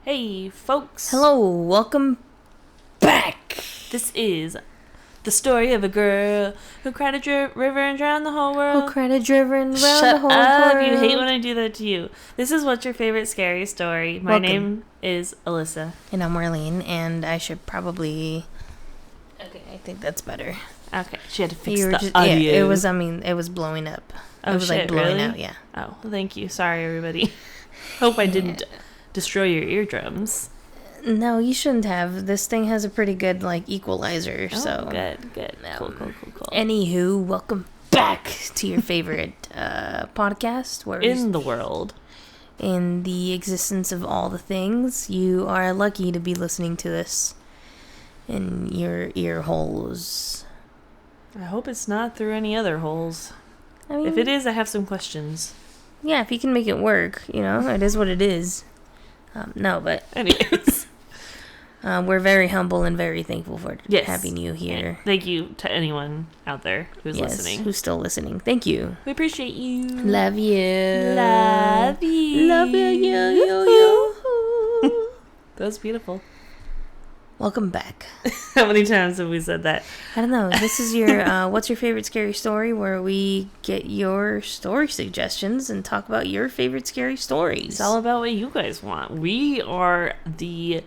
Hey, folks. Hello, welcome back. This is the story of a girl who cried a river and drowned the whole world. Who cried a driven round Shut the whole up, world. you hate when I do that to you. This is What's Your Favorite Scary Story. My name is Alyssa. And I'm Marlene, and I should probably... Okay, I think that's better. Okay, she had to fix the audio. Yeah, it was blowing up. Oh, it was shit, blowing really? out, yeah. Oh, thank you. Sorry, everybody. Hope I didn't destroy your eardrums. No, you shouldn't have. This thing has a pretty good, equalizer, Oh, so... good. Cool. Anywho, welcome back to your favorite podcast. Where In the world. In the existence of all the things, you are lucky to be listening to this in your ear holes. I hope it's not through any other holes. I mean, If it is, I have some questions. yeah, if you can make it work, it is what it is. No, but Anyways. we're very humble and very thankful for Yes. having you here. Thank you to anyone out there who's Yes, listening. who's still listening. Thank you. We appreciate you. Love you. Love you. Love you. That was beautiful. Welcome back. How many times have we said that? I don't know. This is your What's Your Favorite Scary Story, where we get your story suggestions and talk about your favorite scary stories. It's all about what you guys want. We are the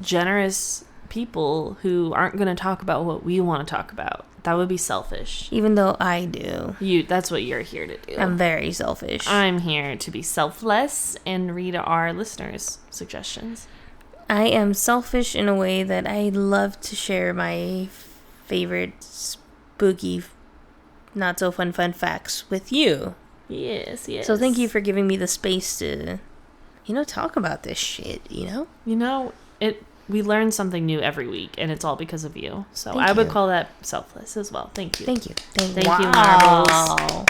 generous people who aren't going to talk about what we want to talk about. That would be selfish. Even though I do. That's what you're here to do. I'm very selfish. I'm here to be selfless and read our listeners' suggestions. I am selfish in a way that I love to share my favorite spooky, not so fun facts with you. Yes. So thank you for giving me the space to, talk about this shit, We learn something new every week, and it's all because of you. So Thank I would you. call that selfless as well. Thank you. Thank you. Thank you, Marbles.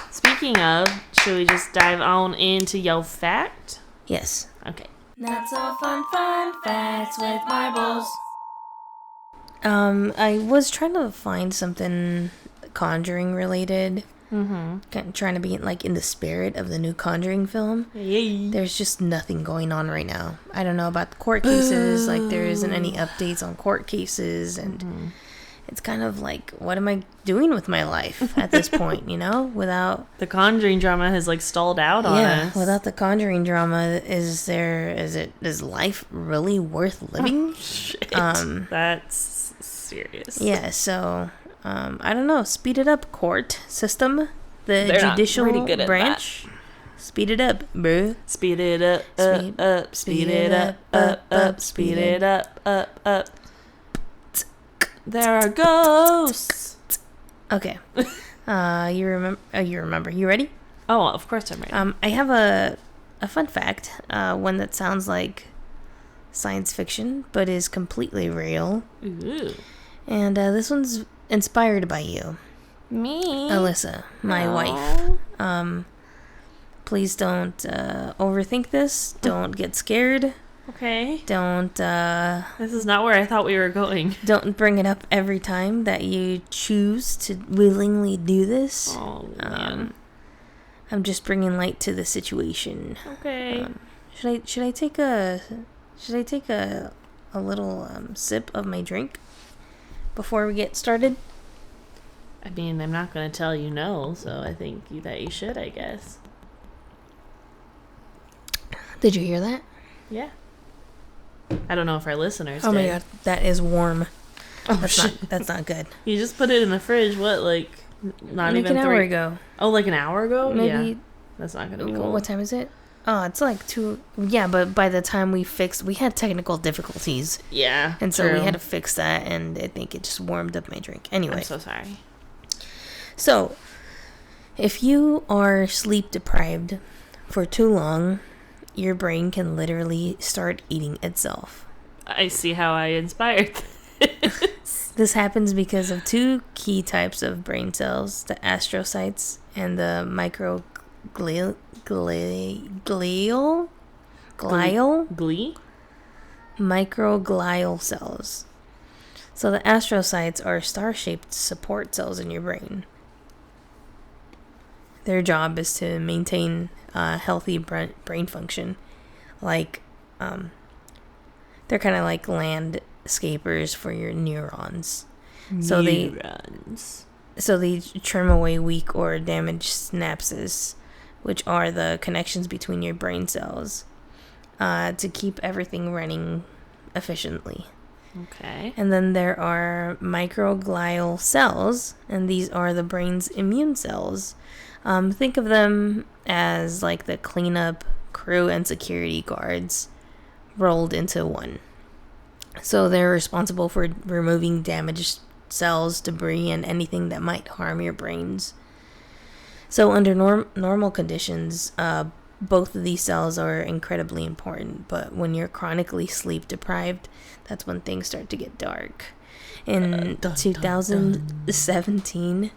Speaking of, should we just dive on into your fact? Yes. Okay. Not so fun facts with marbles. I was trying to find something Conjuring related. Mm-hmm. Kind of trying to be in the spirit of the new Conjuring film. Yay. There's just nothing going on right now. I don't know about the court cases. There isn't any updates on court cases, and it's kind of what am I doing with my life at this point? Without The Conjuring drama has stalled out on us. without the Conjuring drama, is life really worth living? Shit. Um, That's serious. Yeah. So I don't know. Speed it up, court system, the They're not judicial pretty good at branch. Speed it up, bro. Speed it up, up. Speed it up, up. Speed it up, up. There are ghosts. Okay. You remember. You ready? Oh, of course I'm ready. I have a fun fact, one that sounds like science fiction, but is completely real. Ooh. And this one's inspired by you. Me? Alyssa, my Aw. wife. Please don't overthink this. Don't get scared. Okay. Don't This is not where I thought we were going. don't bring it up every time that you choose to willingly do this. Oh, man. I'm just bringing light to the situation. Okay. Should I take a little sip of my drink before we get started? I mean, I'm not going to tell you no, so I think that you should, I guess. Did you hear that? Yeah. I don't know if our listeners Oh did. my god, that is warm. Oh, That's not good. You just put it in the fridge, not even an hour ago. Oh, an hour ago? Maybe. Yeah. That's not going to be cool. What time is it? Oh, it's 2. Yeah, but by the time we had technical difficulties. Yeah. And so true. we had to fix that, and I think it just warmed up my drink. Anyway. I'm so sorry. So, if you are sleep deprived for too long, your brain can literally start eating itself. I see how I inspired this. This happens because of 2 key types of brain cells, the astrocytes and the microglial Glee? microglial cells. So the astrocytes are star-shaped support cells in your brain. Their job is to maintain healthy brain function like, they're kind of like landscapers for your neurons. So they trim away weak or damaged synapses, which are the connections between your brain cells, to keep everything running efficiently. Okay. And then there are microglial cells, and these are the brain's immune cells. Think of them as like the cleanup crew and security guards rolled into one. So they're responsible for removing damaged cells, debris, and anything that might harm your brains. So under normal conditions, both of these cells are incredibly important, but when you're chronically sleep deprived, that's when things start to get dark. In 2017,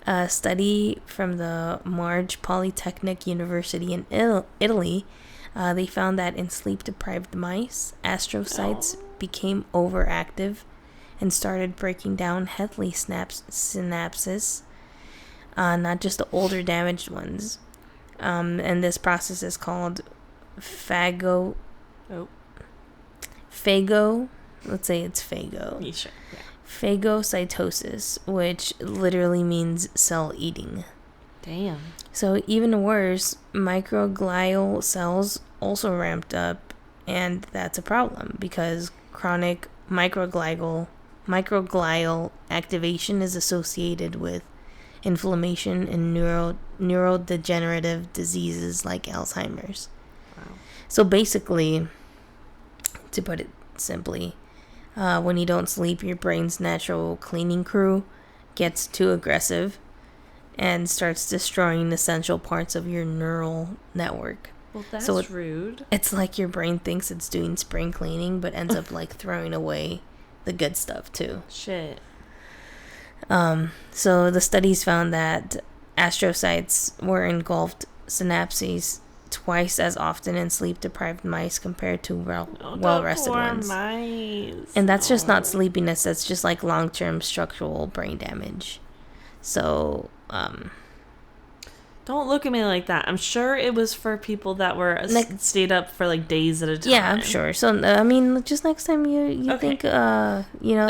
a study from the Marge Polytechnic University in Italy, they found that in sleep-deprived mice, astrocytes became overactive and started breaking down healthy synapses, not just the older damaged ones. And this process is called phago. Let's say it's phago. Yeah, sure. Yeah. Phagocytosis, which literally means cell eating. Damn. So even worse, microglial cells also ramped up, and that's a problem because chronic microglial activation is associated with inflammation and neurodegenerative diseases like Alzheimer's. Wow. So basically, to put it simply, when you don't sleep, your brain's natural cleaning crew gets too aggressive and starts destroying essential parts of your neural network. Well, that's rude. It's like your brain thinks it's doing spring cleaning, but ends up like throwing away the good stuff too. Shit. So the studies found that astrocytes were engulfed synapses twice as often in sleep-deprived mice compared to well-rested ones. Mice. And that's just not sleepiness. That's just like long-term structural brain damage. So, don't look at me like that. I'm sure it was for people that were stayed up for like days at a time. Yeah, I'm sure. So, I mean, just next time you think,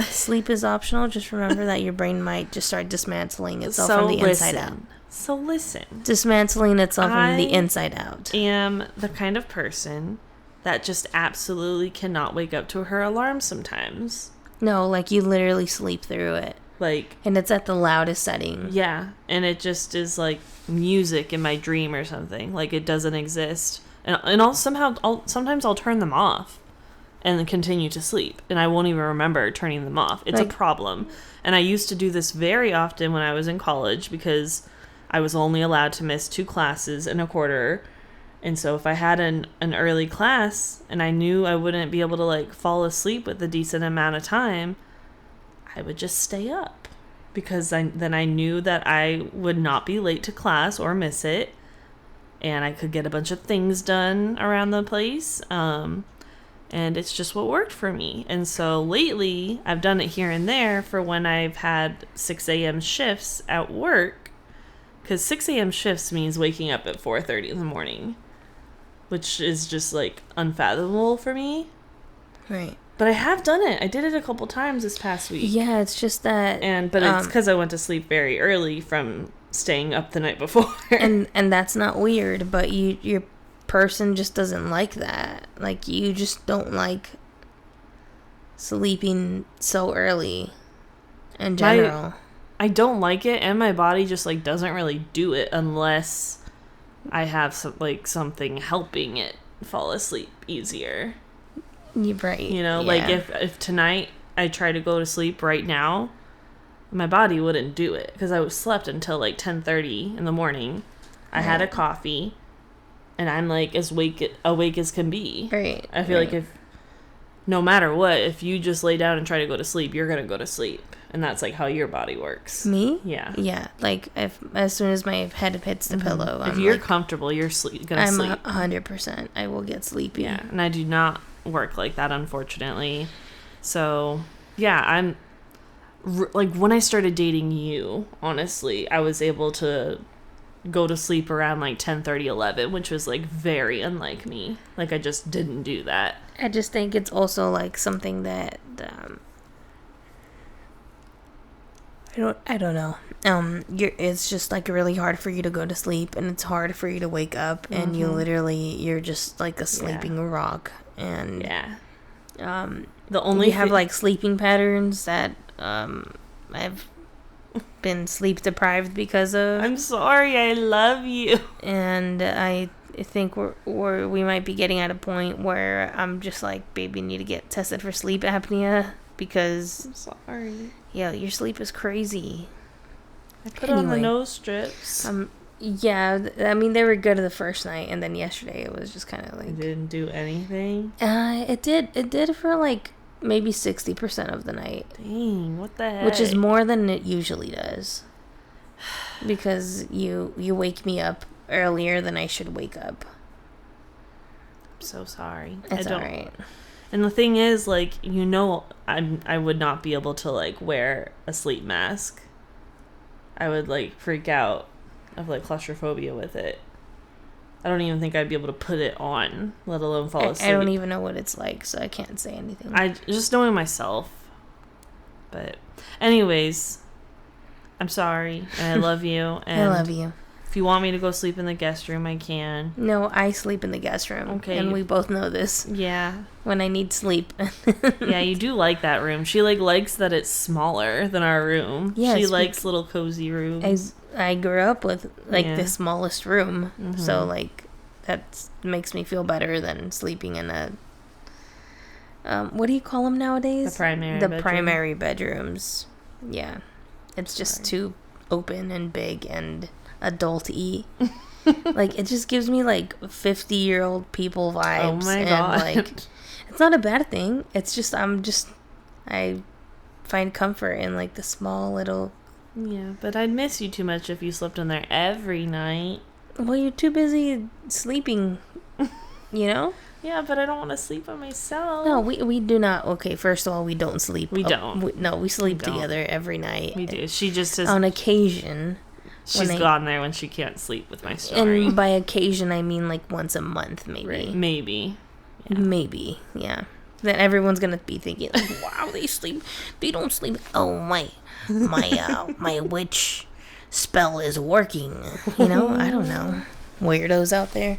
sleep is optional, just remember that your brain might just start dismantling itself from the inside out. So listen. Dismantling itself from the inside out. I am the kind of person that just absolutely cannot wake up to her alarm sometimes. No, like you literally sleep through it. And it's at the loudest setting. Yeah, and it just is like music in my dream or something. Like it doesn't exist. And sometimes I'll turn them off and then continue to sleep. And I won't even remember turning them off. It's a problem. And I used to do this very often when I was in college because I was only allowed to miss 2 classes in a quarter. And so if I had an early class and I knew I wouldn't be able to like fall asleep with a decent amount of time, I would just stay up because then I knew that I would not be late to class or miss it, and I could get a bunch of things done around the place, and it's just what worked for me. And so lately, I've done it here and there for when I've had 6 a.m. shifts at work, because 6 a.m. shifts means waking up at 4:30 in the morning, which is just like unfathomable for me. Right. But I have done it. I did it a couple times this past week. Yeah, it's just that... But it's because I went to sleep very early from staying up the night before. And that's not weird, but your person just doesn't like that. Like, you just don't like sleeping so early in general. I don't like it, and my body just, like, doesn't really do it unless I have something helping it fall asleep easier. You're right. You know, like if tonight I try to go to sleep right now, my body wouldn't do it because I slept until like 10:30 in the morning. I had a coffee, and I'm like as awake as can be. Right. I feel like if no matter what, if you just lay down and try to go to sleep, you're gonna go to sleep, and that's like how your body works. Me? Yeah. Yeah. Like as soon as my head hits the pillow, if you're comfortable, you're gonna sleep. I'm 100%. I will get sleepy. Yeah, and I do not work like that, unfortunately. So yeah, I'm like when I started dating you, honestly, I was able to go to sleep around like 10:30, 11, which was like very unlike me. Like I just didn't do that. I just think it's also like something that I don't know. It's just like really hard for you to go to sleep, and it's hard for you to wake up, and you're just like a sleeping rock. And the only have like sleeping patterns that I've been sleep deprived because of. I'm sorry, I love you. And I think we might be getting at a point where I'm just like, baby, you need to get tested for sleep apnea because I'm sorry. Yeah, your sleep is crazy. I put on the nose strips. Yeah, I mean, they were good the first night, and then yesterday it was just kind of like... It didn't do anything? It did for like maybe 60% of the night. Dang, what the heck? Which is more than it usually does. Because you wake me up earlier than I should wake up. I'm so sorry. It's alright. And the thing is, like, I would not be able to, like, wear a sleep mask. I would, like, freak out of, like, claustrophobia with it. I don't even think I'd be able to put it on, let alone fall asleep. I don't even know what it's like, so I can't say anything. Just knowing myself. But anyways, I'm sorry, and I love you. And I love you. If you want me to go sleep in the guest room, I can. No, I sleep in the guest room. Okay. And we both know this. Yeah. When I need sleep. Yeah, you do like that room. She, like, likes that it's smaller than our room. Yes, she likes little cozy rooms. I grew up with, like, the smallest room. Mm-hmm. So, like, that makes me feel better than sleeping in a... what do you call them nowadays? The primary bedrooms. Yeah. It's just too open and big and... adult-y. Like, it just gives me like 50-year-old people vibes. Oh my god. And like, it's not a bad thing. It's just I find comfort in like the small little... Yeah, but I'd miss you too much if you slept in there every night. Well, you're too busy sleeping, you know? Yeah, but I don't want to sleep by myself. No, we do not. Okay, first of all, we don't sleep. We don't. We sleep together every night. We do. She just has... On occasion... She's gone there when she can't sleep with my story. And by occasion, I mean like once a month, maybe. Right. Maybe. Yeah. Maybe, yeah. Then everyone's gonna be thinking, like, wow, they don't sleep. Oh, my witch spell is working. You know, I don't know. Weirdos out there.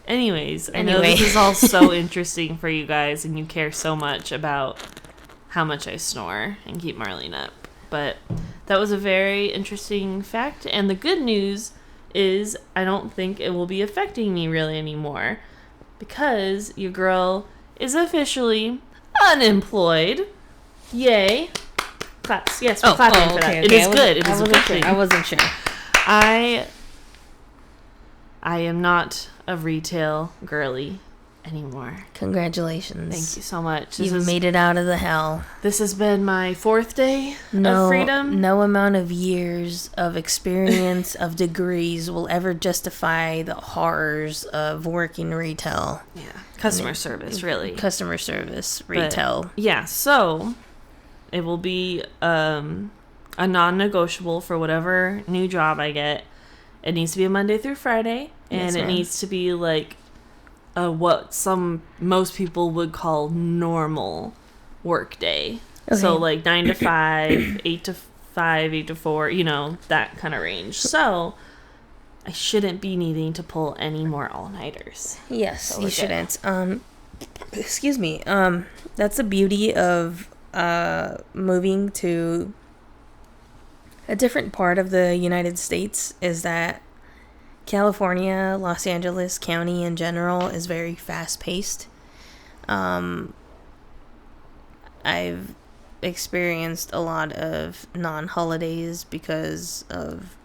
Anyways, I know this is all so interesting for you guys, and you care so much about how much I snore and keep Marlene up. But that was a very interesting fact. And the good news is I don't think it will be affecting me really anymore. Because your girl is officially unemployed. Yay. Claps. Yes, we're clapping for that. Okay. It is good. It is a good thing. I wasn't sure. I am not a retail girly anymore. Congratulations. Thank you so much. You've made it out of the hell. This has been my 4th day of freedom. No amount of years of experience, of degrees will ever justify the horrors of working retail. Yeah. Customer service, really. Customer service, retail. But, yeah, so it will be a non-negotiable for whatever new job I get. It needs to be a Monday through Friday, and it needs to be like what most people would call normal work day. Okay. So like 9 to 5, 8 to 5, 8 to 4, you know, that kind of range. So I shouldn't be needing to pull any more all-nighters. Yes, so you shouldn't. Excuse me. That's the beauty of moving to a different part of the United States, is that California, Los Angeles County in general is very fast-paced. I've experienced a lot of non-holidays because of,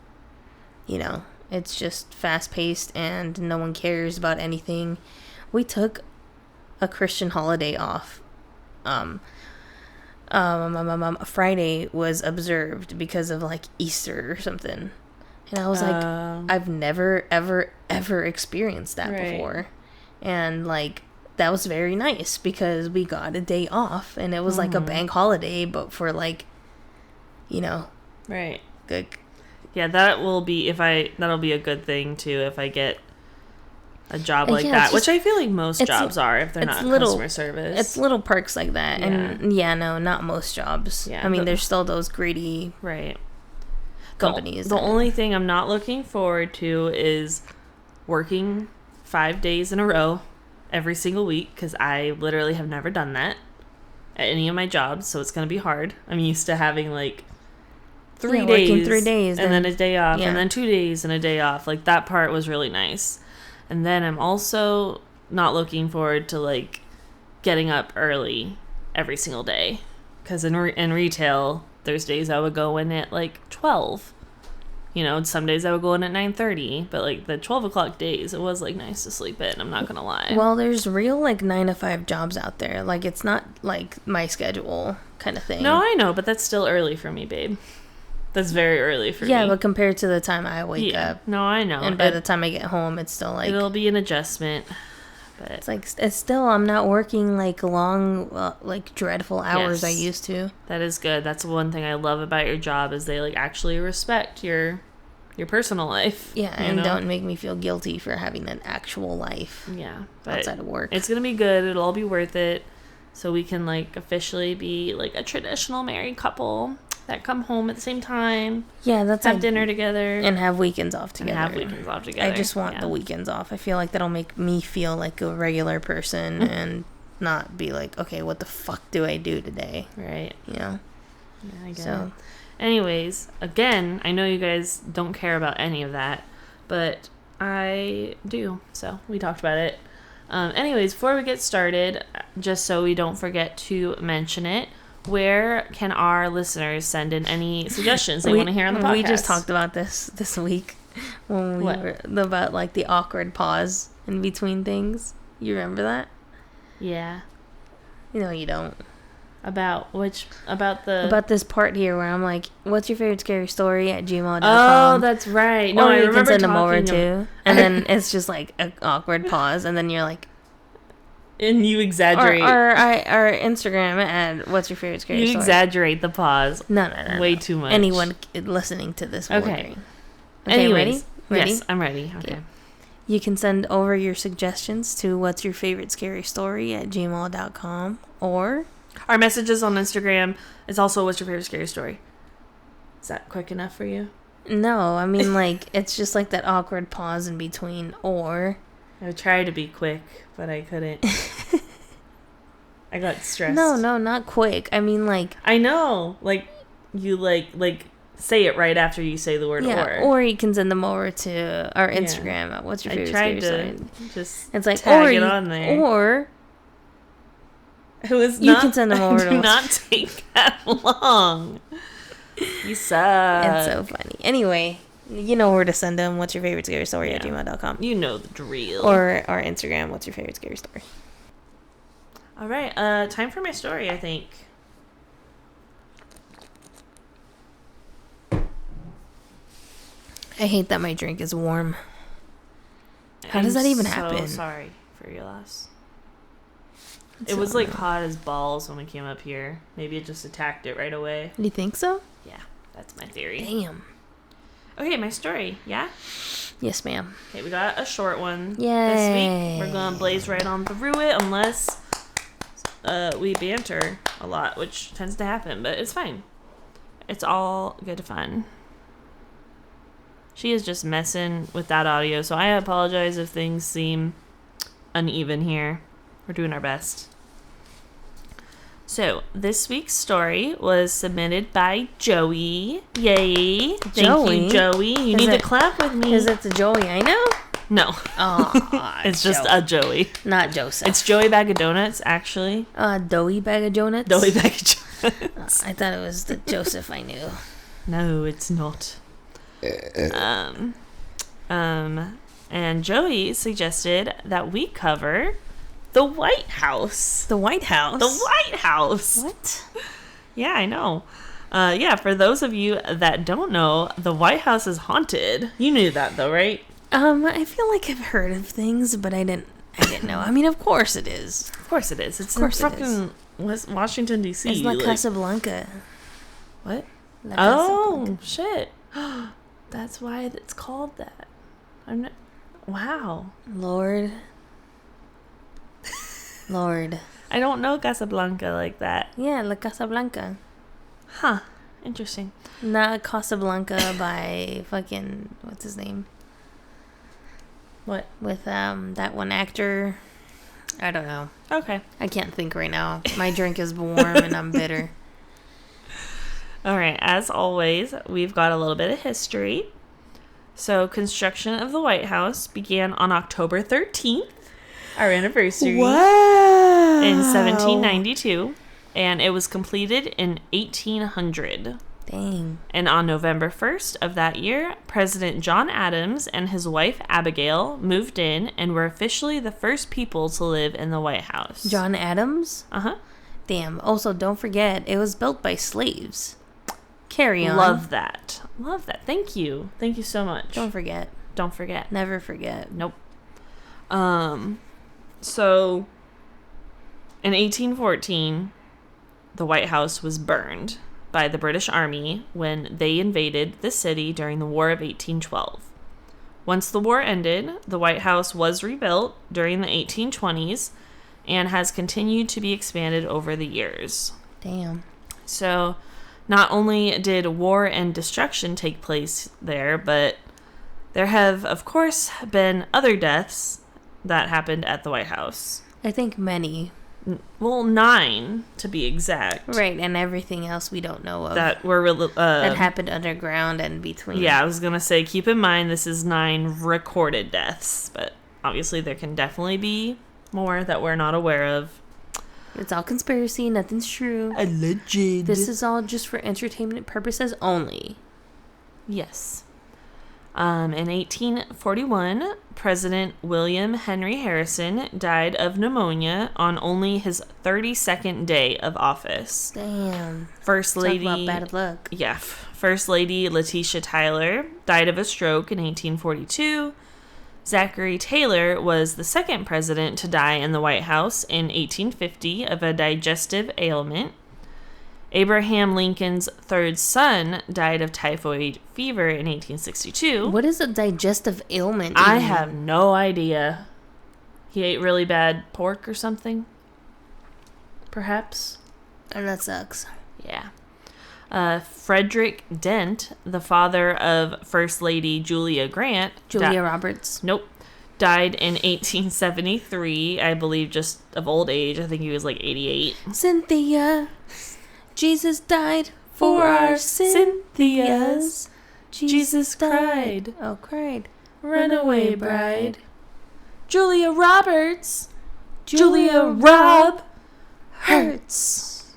you know, it's just fast-paced and no one cares about anything. We took a Christian holiday off. Friday was observed because of like Easter or something. And I was like, I've never, ever, ever experienced that before. And, like, that was very nice because we got a day off. And it was like a bank holiday, but for, like, you know. Right. Good. Yeah, that'll be a good thing too if I get a job like that, which I feel like most jobs are if they're not customer service. It's little perks like that. Yeah. And no, not most jobs. Yeah, I mean, there's still those greedy companies. The only thing I'm not looking forward to is working 5 days in a row every single week, because I literally have never done that at any of my jobs, so it's going to be hard. I'm used to having like 3 days, working 3 days, and then a day off, and then 2 days and a day off. Like, that part was really nice. And then I'm also not looking forward to, like, getting up early every single day. Because in retail, there's days I would go in at, like, 12. You know, some days I would go in at 9:30. But, like, the 12 o'clock days, it was, like, nice to sleep in. I'm not going to lie. Well, there's real, like, 9 to 5 jobs out there. Like, it's not, like, my schedule kind of thing. No, I know. But that's still early for me, babe. That's very early for me. Yeah, but compared to the time I wake up. No, I know. And by the time I get home, it's still like... It'll be an adjustment. But it's like, it's still, I'm not working like long, like dreadful hours I used to. That is good. That's one thing I love about your job is they like actually respect your personal life. Yeah, and don't make me feel guilty for having an actual life. Yeah. Outside of work. It's going to be good. It'll all be worth it. So we can like officially be like a traditional married couple that come home at the same time. Yeah, that's have dinner together. And have weekends off together. I just want the weekends off. I feel like that'll make me feel like a regular person and not be like, okay, what the fuck do I do today? Right. You know? Yeah, I get it. Anyways, again, I know you guys don't care about any of that, but I do. So we talked about it. Anyways, before we get started, just so we don't forget to mention it, where can our listeners send in any suggestions they want to hear on the podcast? We just talked about this week when we were about like the awkward pause in between things. You remember that? Yeah. No, you don't. About this part here where I'm like, what's your favorite scary story at gmail.com? Oh, that's right. No, or I you remember can send them over too. And then it's just like an awkward pause, and then you're like, and you exaggerate. Or Instagram at what's your favorite scary story? You exaggerate the pause. No. Way too much. Anyone listening to this will agree. Okay, ready? Yes, I'm ready. Okay. You can send over your suggestions to what's your favorite scary story at gmail.com, or our messages on Instagram is also what's your favorite scary story. Is that quick enough for you? No, I mean like it's just like that awkward pause in between, or I tried to be quick, but I couldn't. I got stressed. No, not quick. I mean, like... I know. Like, you, like say it right after you say the word or. Or you can send them over to our Instagram at what's your favorite scary story. I tried to just it's like, tag it on there. Or... You can send them over to us. Do not take that long. You suck. It's so funny. Anyway... You know where to send them. What's your favorite scary story at gmail.com. You know the drill. Or our Instagram. What's your favorite scary story? All right. Time for my story, I think. I hate that my drink is warm. How does that even happen? Sorry for your loss. It was like hot as balls when we came up here. Maybe it just attacked it right away. Do you think so? Yeah, that's my theory. Damn. Okay, my story, yeah? Yes, ma'am. Okay, we got a short one Yay. this week. We're going to blaze right on through it unless we banter a lot, which tends to happen, but it's fine. It's all good fun. She is just messing with that audio, so I apologize if things seem uneven here. We're doing our best. So, this week's story was submitted by Joey. Yay. Thank you, Joey. You need to clap with me. Is it the Joey I know? No. Oh, it's just a Joey. Not Joseph. It's Joey Bag of Donuts, actually. Doughy Bag of Donuts? Doughy Bag of Donuts. I thought it was the Joseph I knew. No, it's not. And Joey suggested that we cover... The White House. The White House? The White House. What? Yeah, I know. For those of you that don't know, the White House is haunted. You knew that, though, right? I feel like I've heard of things, but I didn't know. I mean, of course it is. Of course it is. It's in fucking Washington, D.C. It's La Casablanca. What? La Casablanca. Shit. That's why it's called that. I'm not... Wow. Lord. I don't know Casablanca like that. Yeah, La Casablanca. Huh. Interesting. Not Casablanca by fucking... What's his name? What? With that one actor. I don't know. Okay. I can't think right now. My drink is warm and I'm bitter. All right. As always, we've got a little bit of history. So, construction of the White House began on October 13th, our anniversary. Wow. In 1792, and it was completed in 1800. Dang. And on November 1st of that year, President John Adams and his wife Abigail moved in and were officially the first people to live in the White House. John Adams? Uh-huh. Damn. Also, don't forget, it was built by slaves. Carry on. Love that. Thank you. Thank you so much. Don't forget. Never forget. Nope. So, in 1814, the White House was burned by the British Army when they invaded the city during the War of 1812. Once the war ended, the White House was rebuilt during the 1820s and has continued to be expanded over the years. Damn. So, not only did war and destruction take place there, but there have, of course, been other deaths that happened at the White House. I think many. Well, 9 to be exact. Right, and everything else we don't know of. That were that happened underground and between. Yeah, I was going to say, keep in mind this is 9 recorded deaths, but obviously there can definitely be more that we're not aware of. It's all conspiracy, nothing's true. Alleged. This is all just for entertainment purposes only. Yes. In 1841, President William Henry Harrison died of pneumonia on only his 32nd day of office. Damn. First Lady... Talk about bad luck. Yeah. First Lady Letitia Tyler died of a stroke in 1842. Zachary Taylor was the second president to die in the White House in 1850 of a digestive ailment. Abraham Lincoln's third son died of typhoid fever in 1862. What is a digestive ailment? I have no idea. He ate really bad pork or something? Perhaps? And that sucks. Yeah. Frederick Dent, the father of First Lady Julia Grant. Julia Roberts. Nope. Died in 1873, I believe, just of old age. I think he was like 88. Cynthia. Jesus died for our Cynthias. Jesus cried. Oh, cried. Runaway bride. Julia Roberts. Julia Rob. Hurts.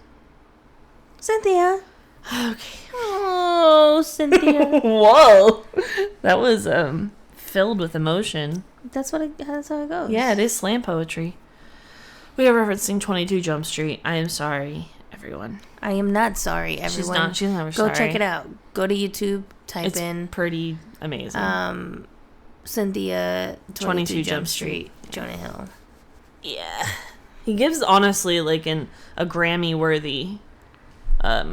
Cynthia. Okay. Oh, Cynthia. Whoa. That was filled with emotion. That's how it goes. Yeah, it is slam poetry. We are referencing 22 Jump Street. I am sorry, everyone. I am not sorry, everyone. She's never sorry. Go check it out. Go to YouTube, type in. Pretty amazing. Cynthia 22 Jump Street, Jonah Hill. Yeah. He gives, honestly, like a Grammy-worthy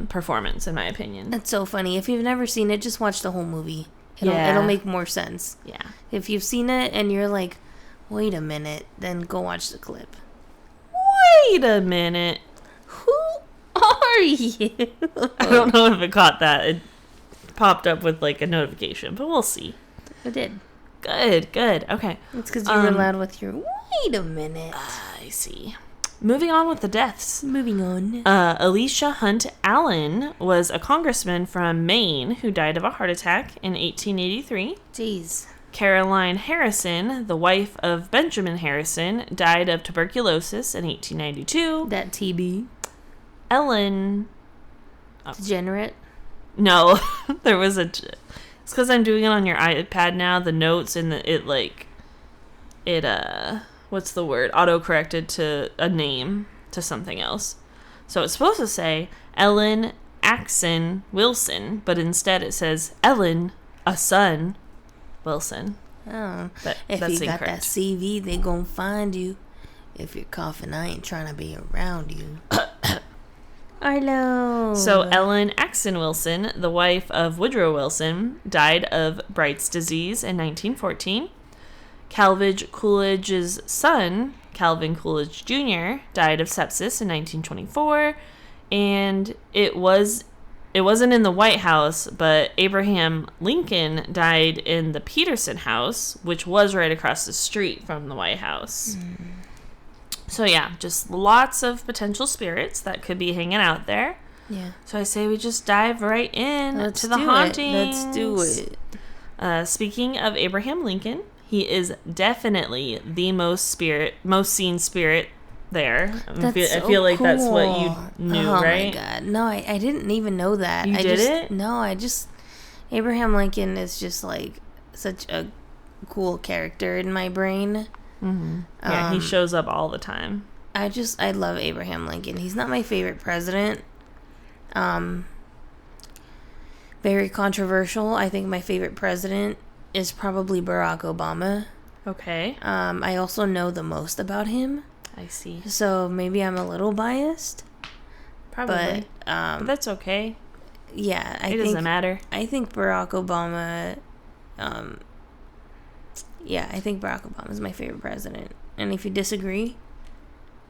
performance, in my opinion. That's so funny. If you've never seen it, just watch the whole movie. It'll make more sense. Yeah. If you've seen it and you're like, wait a minute, then go watch the clip. Wait a minute. Who are you? I don't know if it caught that. It popped up with like a notification, but we'll see. It did. Good. Okay. It's because you were loud with your wait a minute. I see. Moving on with the deaths. Moving on. Elisha Hunt Allen was a congressman from Maine who died of a heart attack in 1883. Jeez. Caroline Harrison, the wife of Benjamin Harrison, died of tuberculosis in 1892. That TB. Ellen... Degenerate? No. There was a... It's because I'm doing it on your iPad now. The notes and what's the word? Auto-corrected to a name to something else. So it's supposed to say Ellen Axon Wilson, but instead it says Ellen, a son, Wilson. Oh. But if that's you got incorrect. that CV, they gonna find you. If you're coughing, I ain't trying to be around you. Arlo. So Ellen Axon Wilson, the wife of Woodrow Wilson, died of Bright's disease in 1914. Calvin Coolidge's son, Calvin Coolidge Jr., died of sepsis in 1924. And it wasn't in the White House, but Abraham Lincoln died in the Peterson House, which was right across the street from the White House. So yeah, just lots of potential spirits that could be hanging out there. Yeah. So I say we just dive right in to the hauntings. Let's do it. Speaking of Abraham Lincoln, he is definitely the most seen spirit there. I feel like that's what you knew, right? Oh my god. No, I didn't even know that. You didn't? No, Abraham Lincoln is just like such a cool character in my brain. Mm-hmm. Yeah, he shows up all the time. I love Abraham Lincoln. He's not my favorite president. Very controversial. I think my favorite president is probably Barack Obama. Okay. I also know the most about him. I see. So maybe I'm a little biased. Probably. But that's okay. Yeah. It doesn't matter. I think Barack Obama... I think Barack Obama is my favorite president. And if you disagree,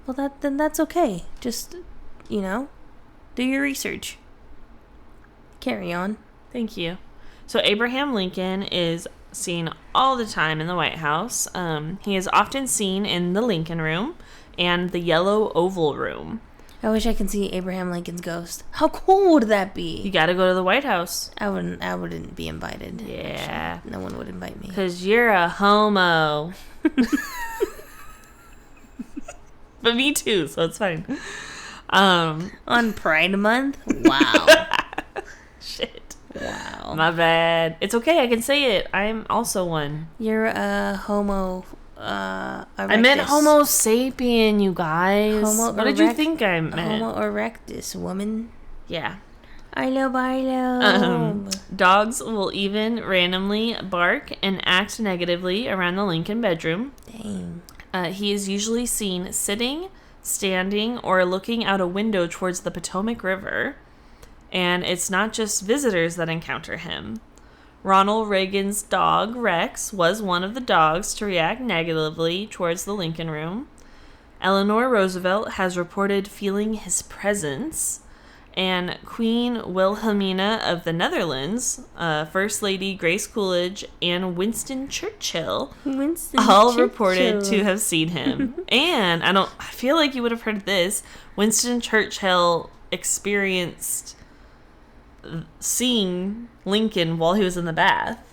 well, then that's okay. Just, do your research. Carry on. Thank you. So Abraham Lincoln is seen all the time in the White House. He is often seen in the Lincoln Room and the Yellow Oval Room. I wish I could see Abraham Lincoln's ghost. How cool would that be? You got to go to the White House. I wouldn't be invited. Yeah. Actually. No one would invite me. Because you're a homo. But me too, so it's fine. On Pride Month? Wow. Shit. Wow. My bad. It's okay, I can say it. I'm also one. You're a homo... erectus. I meant Homo sapien, you guys. What did you think I meant? Homo erectus, woman. Yeah. I love. Dogs will even randomly bark and act negatively around the Lincoln bedroom. Dang. He is usually seen sitting, standing, or looking out a window towards the Potomac River. And it's not just visitors that encounter him. Ronald Reagan's dog, Rex, was one of the dogs to react negatively towards the Lincoln Room. Eleanor Roosevelt has reported feeling his presence. And Queen Wilhelmina of the Netherlands, First Lady Grace Coolidge, and Winston Churchill reported to have seen him. And I feel like you would have heard this. Winston Churchill experienced seeing Lincoln while he was in the bath.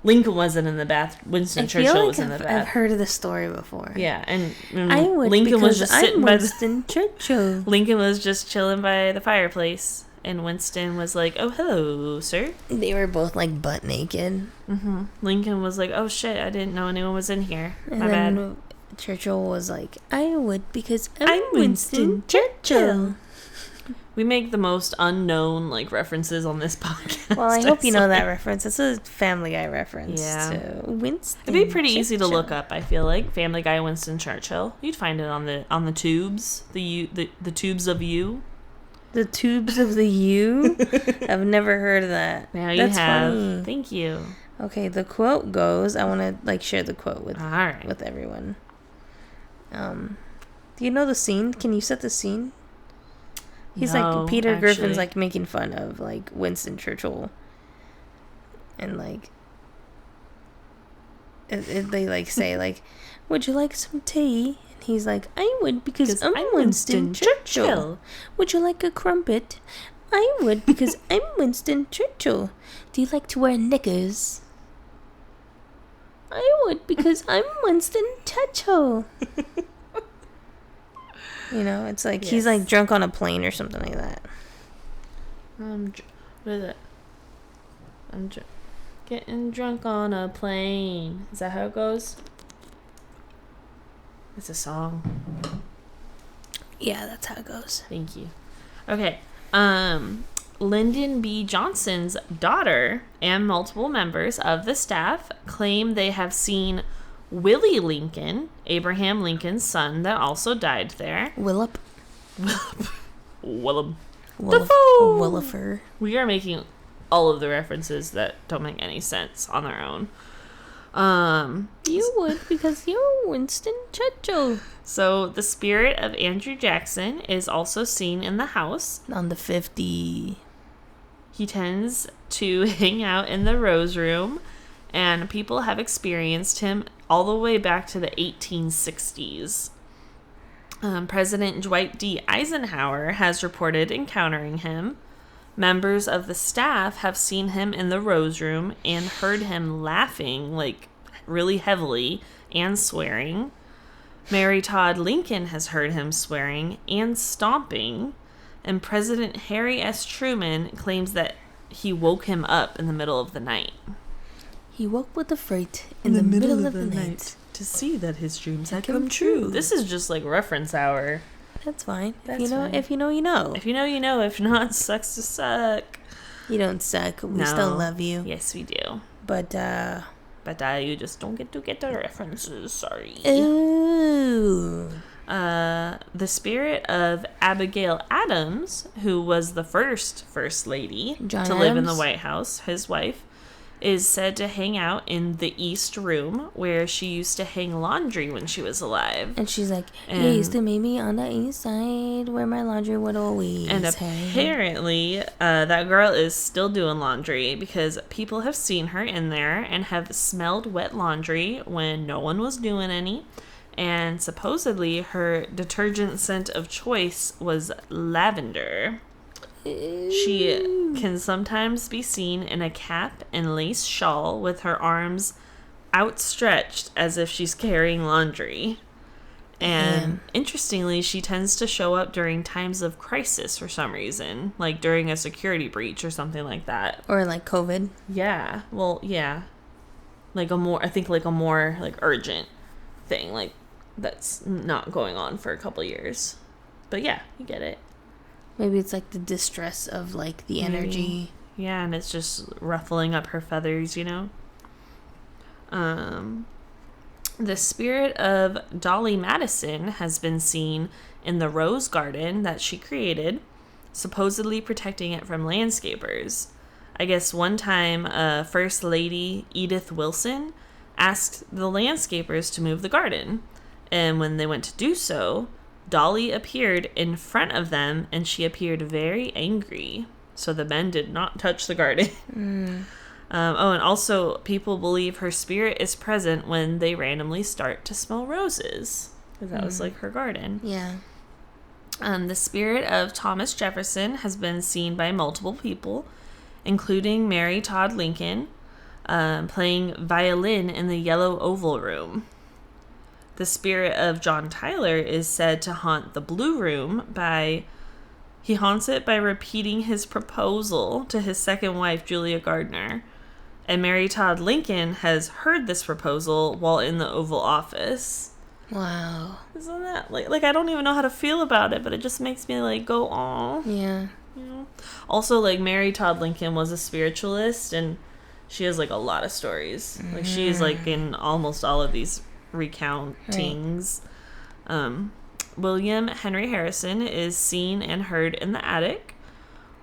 Lincoln wasn't in the bath. Winston Churchill was in the bath. I've heard of this story before. Yeah, and I would, Lincoln was just sitting by Winston Churchill. Lincoln was just chilling by the fireplace, and Winston was like, "Oh, hello, sir." They were both like butt naked. Mm-hmm. Lincoln was like, "Oh shit, I didn't know anyone was in here. My then bad." Churchill was like, "I would because I'm Winston Churchill." We make the most unknown references on this podcast. Well, I hope you know that reference. It's a Family Guy reference. Yeah. To Winston. It'd be pretty easy to look up, I feel like. Family Guy Winston Churchill. You'd find it on the tubes. The tubes of you. The tubes of the U? I've never heard of that. Now you have. Funny. Thank you. Okay, the quote goes, I want to share the quote with everyone. Do you know the scene? Can you set the scene? He's Peter Griffin's making fun of Winston Churchill, and they say would you like some tea? And he's like, I would because I'm Winston Churchill. Would you like a crumpet? I would because I'm Winston Churchill. Do you like to wear knickers? I would because I'm Winston Churchill. It's like yes. He's drunk on a plane or something like that. What is it? I'm getting drunk on a plane. Is that how it goes? It's a song. Yeah, that's how it goes. Thank you. Okay. Lyndon B. Johnson's daughter and multiple members of the staff claim they have seen Willie Lincoln, Abraham Lincoln's son that also died there. Willip. Willem Wolf, Dafoe. Wollifer. We are making all of the references that don't make any sense on their own. You would, because you're Winston Churchill. So the spirit of Andrew Jackson is also seen in the house. On the 50. He tends to hang out in the Rose Room, and people have experienced him all the way back to the 1860s. President Dwight D. Eisenhower has reported encountering him. Members of the staff have seen him in the Rose Room and heard him laughing, like, really heavily and swearing. Mary Todd Lincoln has heard him swearing and stomping. And President Harry S. Truman claims that he woke him up in the middle of the night. He woke with a fright in the middle of the night. To see that his dreams had come true. This is just like reference hour. That's fine. That's if you know, fine. if you know, you know. If you know, you know. If not, sucks to suck. You don't suck. We No. still love you. Yes, we do. But you just don't get to get the references. Sorry. ooh. The spirit of Abigail Adams, who was the first lady John to live in the Adams? White House, his wife, is said to hang out in the East Room where she used to hang laundry when she was alive. And she's like, And- he used to meet me on the east side where my laundry would always And hang. apparently, that girl is still doing laundry because people have seen her in there and have smelled wet laundry when no one was doing any. And supposedly, her detergent scent of choice was lavender. She can sometimes be seen in a cap and lace shawl with her arms outstretched as if she's carrying laundry. And interestingly, she tends to show up during times of crisis for some reason, like during a security breach or something like that. Or like COVID. Yeah. Well, yeah. Like a more like urgent thing, like that's not going on for a couple years. But yeah, you get it. Maybe it's like the distress of like the energy. Yeah, and it's just ruffling up her feathers, you know? The spirit of Dolly Madison has been seen in the rose garden that she created, supposedly protecting it from landscapers. I guess one time, First Lady Edith Wilson asked the landscapers to move the garden, and when they went to do so, Dolly appeared in front of them, and she appeared very angry. So the men did not touch the garden. And also, people believe her spirit is present when they randomly start to smell roses. Because that was like her garden. Yeah. The spirit of Thomas Jefferson has been seen by multiple people, including Mary Todd Lincoln, playing violin in the Yellow Oval Room. The spirit of John Tyler is said to haunt the Blue Room he haunts it by repeating his proposal to his second wife, Julia Gardner. And Mary Todd Lincoln has heard this proposal while in the Oval Office. Wow. Isn't that like I don't even know how to feel about it, but it just makes me like go, aw. Yeah. You know? Also, like Mary Todd Lincoln was a spiritualist, and she has like a lot of stories. Like she is like in almost all of these recountings. William Henry Harrison is seen and heard in the attic.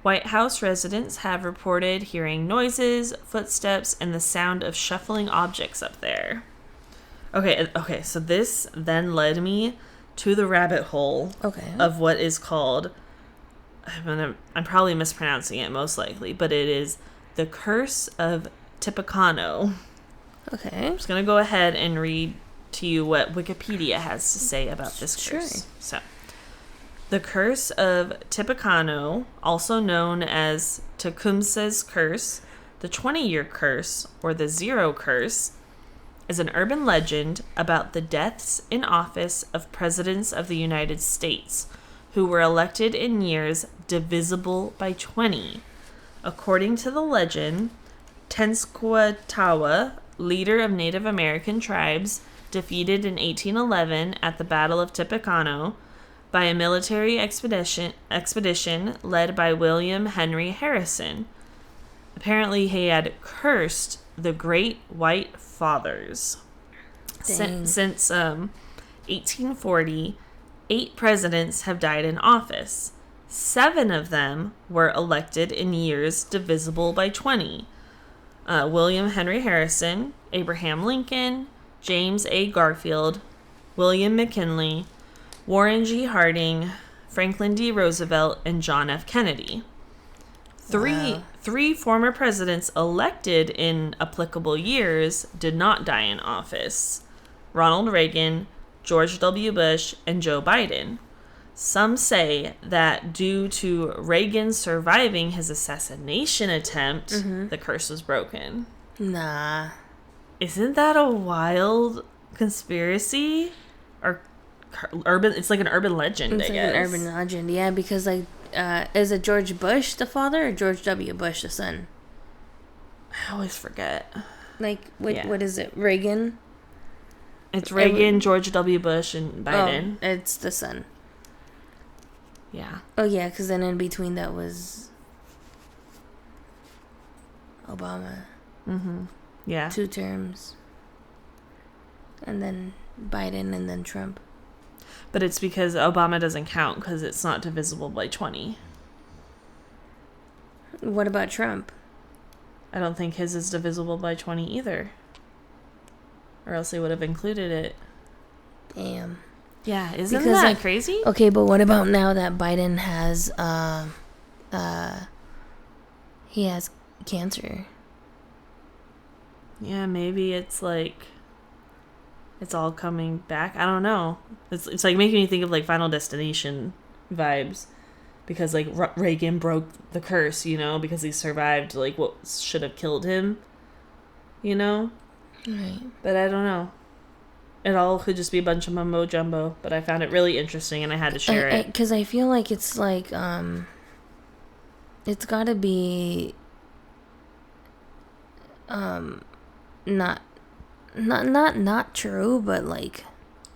White House residents have reported hearing noises, footsteps, and the sound of shuffling objects up there. Okay, so this then led me to the rabbit hole of what is called, I'm probably mispronouncing it most likely, but it is the Curse of Tippecanoe. Okay. I'm just going to go ahead and read to you what Wikipedia has to say about this curse. Sure. So, the Curse of Tippecanoe, also known as Tecumseh's Curse, the 20-year curse, or the Zero Curse, is an urban legend about the deaths in office of presidents of the United States who were elected in years divisible by 20. According to the legend, Tenskwatawa, leader of Native American tribes, defeated in 1811 at the Battle of Tippecanoe by a military expedition led by William Henry Harrison. Apparently, he had cursed the Great White Fathers. Since 1840, 8 presidents have died in office. 7 of them were elected in years divisible by 20. William Henry Harrison, Abraham Lincoln, James A. Garfield, William McKinley, Warren G. Harding, Franklin D. Roosevelt, and John F. Kennedy. Three former presidents elected in applicable years did not die in office: Ronald Reagan, George W. Bush, and Joe Biden. Some say that due to Reagan surviving his assassination attempt, the curse was broken. Nah. Isn't that a wild conspiracy? Or urban? It's like an urban legend, I guess. An urban legend, yeah, because, like, is it George Bush the father or George W. Bush the son? I always forget. Like, what is it? Reagan? It's Reagan, George W. Bush, and Biden. Oh, it's the son. Yeah. Oh, yeah, because then in between that was Obama. Mm-hmm. Yeah. 2 terms. And then Biden and then Trump. But it's because Obama doesn't count because it's not divisible by 20. What about Trump? I don't think his is divisible by 20 either. Or else they would have included it. Damn. Yeah, isn't that crazy? Okay, but what about now that Biden has, he has cancer? Yeah, maybe it's like, it's all coming back. I don't know. It's like making me think of like Final Destination vibes. Because like Reagan broke the curse, you know, because he survived like what should have killed him, you know? Right. But I don't know. It all could just be a bunch of mumbo jumbo, but I found it really interesting and I had to share it. Because I feel like it's like, it's gotta be, not true, but like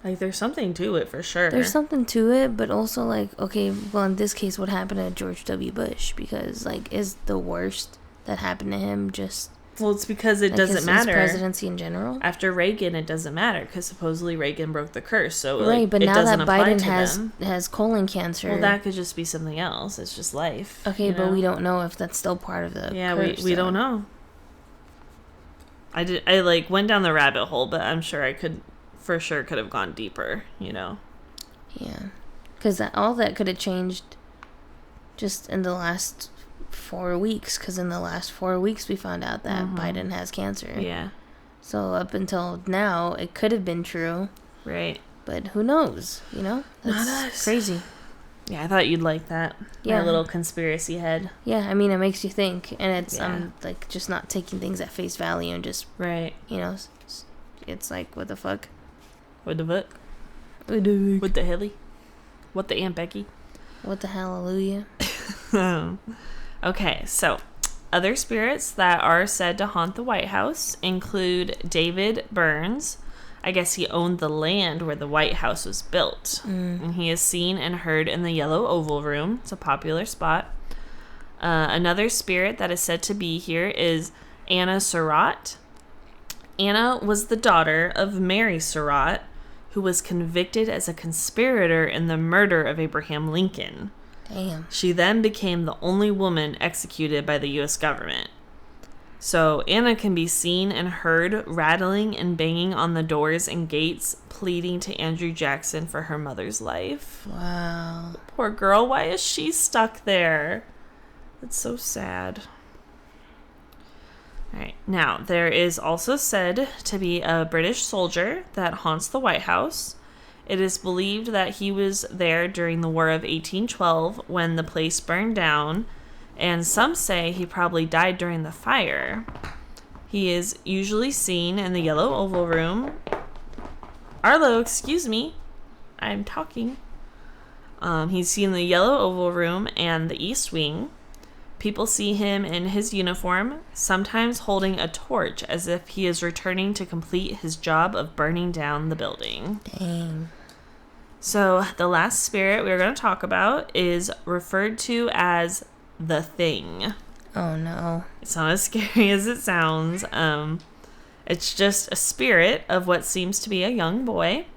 there's something to it for sure. There's something to it, but also like, okay, well in this case, what happened to George W. Bush? Because like, is the worst that happened to him just? Well, it's because it like doesn't matter. His presidency in general. After Reagan, it doesn't matter because supposedly Reagan broke the curse. So right, like, but it now doesn't that apply Biden has colon cancer. Well, that could just be something else. It's just life. Okay, but we don't know if that's still part of the. Yeah, curse, we don't know. I like went down the rabbit hole, but I'm sure I could have gone deeper. You know. Yeah, because all that could have changed just in the last 4 weeks, because in the last 4 weeks we found out that Biden has cancer. Yeah. So up until now, it could have been true. Right. But who knows, you know? That's crazy. Yeah, I thought you'd like that. Yeah. My little conspiracy head. Yeah, I mean, it makes you think. And it's, like, just not taking things at face value and just, right. You know, it's like, what the fuck? What the fuck? What the What the helly? What the Aunt Becky? What the hallelujah? Okay, so other spirits that are said to haunt the White House include David Burns. I guess he owned the land where the White House was built. And he is seen and heard in the Yellow Oval Room. It's a popular spot. Another spirit that is said to be here is Anna Surratt. Anna was the daughter of Mary Surratt, who was convicted as a conspirator in the murder of Abraham Lincoln. Damn. She then became the only woman executed by the U.S. government. So Anna can be seen and heard rattling and banging on the doors and gates, pleading to Andrew Jackson for her mother's life. Wow. Poor girl, why is she stuck there? It's so sad. All right. Now, there is also said to be a British soldier that haunts the White House. It is believed that he was there during the War of 1812 when the place burned down, and some say he probably died during the fire. He is usually seen in the Yellow Oval Room. Arlo, excuse me. I'm talking. He's seen in the Yellow Oval Room and the East Wing. People see him in his uniform, sometimes holding a torch as if he is returning to complete his job of burning down the building. Dang. So the last spirit we're going to talk about is referred to as the Thing. Oh no. It's not as scary as it sounds. It's just a spirit of what seems to be a young boy.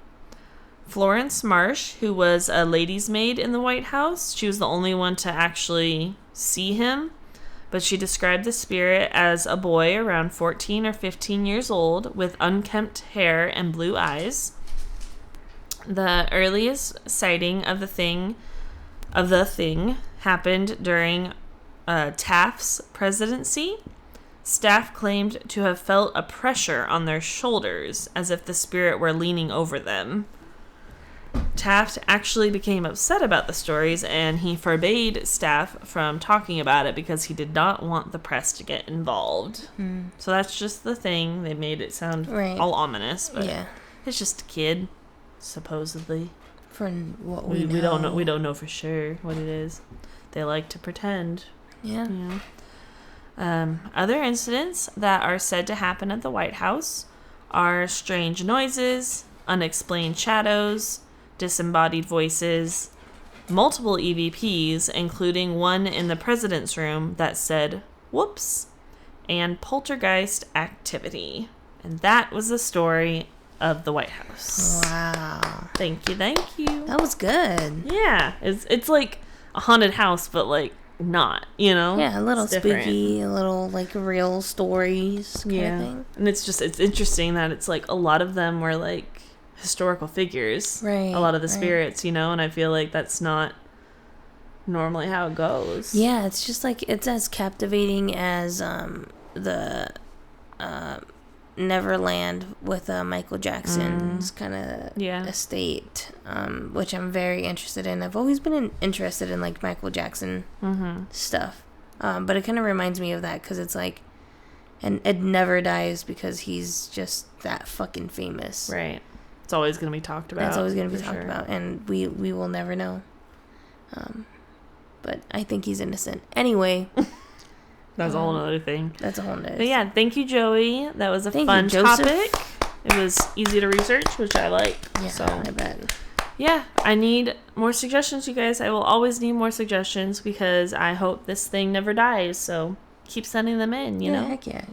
Florence Marsh, who was a lady's maid in the White House. She was the only one to actually see him. But she described the spirit as a boy around 14 or 15 years old with unkempt hair and blue eyes. The earliest sighting of the thing happened during Taft's presidency. Staff claimed to have felt a pressure on their shoulders as if the spirit were leaning over them. Taft actually became upset about the stories, and he forbade staff from talking about it because he did not want the press to get involved. So that's just the thing. They made it sound all ominous, but it's just a kid, supposedly. For what we We don't know. We don't know for sure what it is. They like to pretend. Yeah. You know? Other incidents that are said to happen at the White House are strange noises, unexplained shadows, disembodied voices, multiple EVPs, including one in the president's room that said, "Whoops," and poltergeist activity. And that was the story of the White House. Wow. Thank you. That was good. Yeah. It's like a haunted house, but like not, you know? Yeah, a little spooky, a little like real stories kind of thing. And it's interesting that it's like a lot of them were like historical figures. Right. A lot of the spirits, you know, and I feel like that's not normally how it goes. Yeah, it's just like it's as captivating as the Neverland with Michael Jackson's kind of estate, which I'm very interested in. I've always been interested in like Michael Jackson stuff, but it kind of reminds me of that because it's like, and it never dies because he's just that fucking famous. Right. It's always going to be talked about. It's always going to be talked about, and we will never know. But I think he's innocent. Anyway. That's a whole other thing. That's a whole other thing. But yeah, thank you, Joey. That was a fun topic. It was easy to research, which I like. Yeah, so I bet. Yeah, I need more suggestions, you guys. I will always need more suggestions because I hope this thing never dies. So keep sending them in, you know? Heck yeah.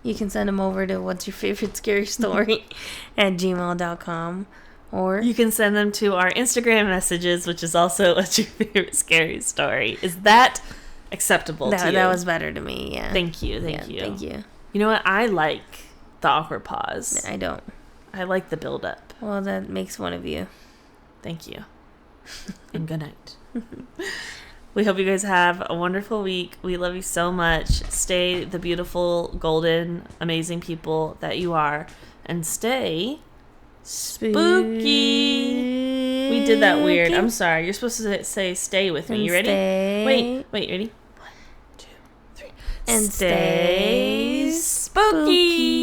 You can send them over to what's your favorite scary story at gmail.com, or you can send them to our Instagram messages, which is also what's your favorite scary story. Is that acceptable to you? That was better to me, yeah. Thank you. Thank you. You know what? I like the awkward pause. I don't. I like the build up. Well, that makes one of you. Thank you. And good night. We hope you guys have a wonderful week. We love you so much. Stay the beautiful, golden, amazing people that you are. And stay spooky. We did that weird. I'm sorry. You're supposed to say stay with me. You ready? Wait, ready? 1, 2, 3. And stay spooky.